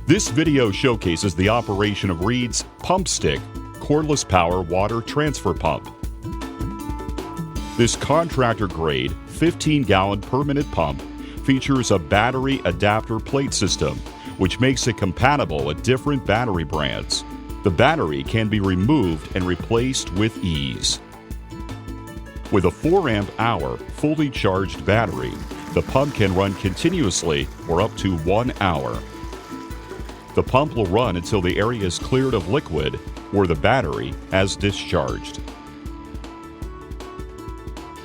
This video showcases the operation of Reed's Pump Stick Cordless Power Water Transfer Pump. This contractor-grade 15-gallon per-minute pump features a battery adapter plate system, which makes it compatible with different battery brands. The battery can be removed and replaced with ease. With a 4-amp-hour fully charged battery, the pump can run continuously for up to 1 hour. The pump will run until the area is cleared of liquid or the battery has discharged.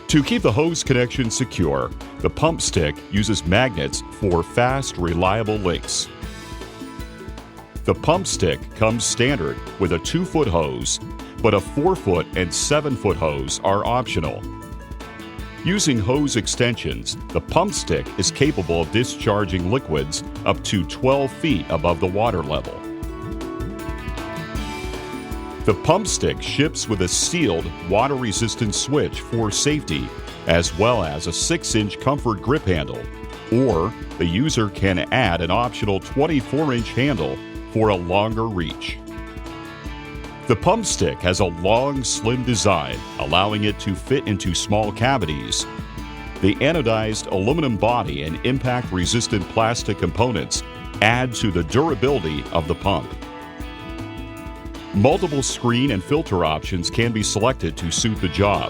To keep the hose connection secure, the pump stick uses magnets for fast, reliable links. The pump stick comes standard with a 2-foot hose, but a 4-foot and 7-foot hose are optional. Using hose extensions, the pump stick is capable of discharging liquids up to 12 feet above the water level. The pump stick ships with a sealed, water-resistant switch for safety, as well as a 6-inch comfort grip handle, or the user can add an optional 24-inch handle for a longer reach. The pump stick has a long, slim design, allowing it to fit into small cavities. The anodized aluminum body and impact-resistant plastic components add to the durability of the pump. Multiple screen and filter options can be selected to suit the job.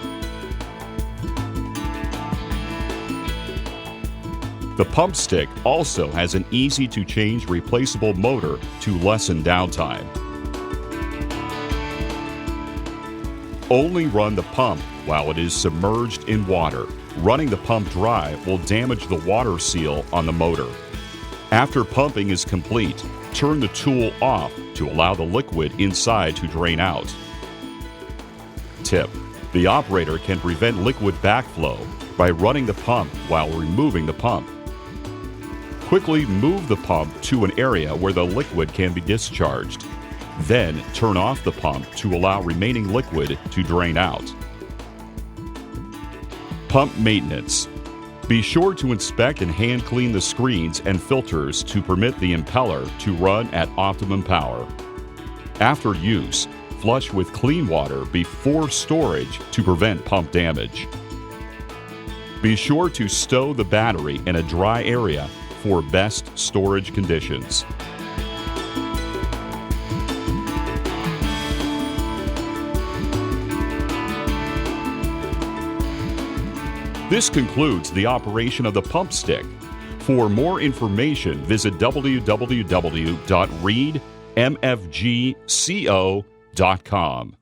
The pump stick also has an easy-to-change replaceable motor to lessen downtime. Only run the pump while it is submerged in water. Running the pump dry will damage the water seal on the motor. After pumping is complete, turn the tool off to allow the liquid inside to drain out. Tip: the operator can prevent liquid backflow by running the pump while removing the pump. Quickly move the pump to an area where the liquid can be discharged. Then turn off the pump to allow remaining liquid to drain out. Pump maintenance. Be sure to inspect and hand clean the screens and filters to permit the impeller to run at optimum power. After use, flush with clean water before storage to prevent pump damage. Be sure to stow the battery in a dry area for best storage conditions. This concludes the operation of the pump stick. For more information, visit www.reedmfgco.com.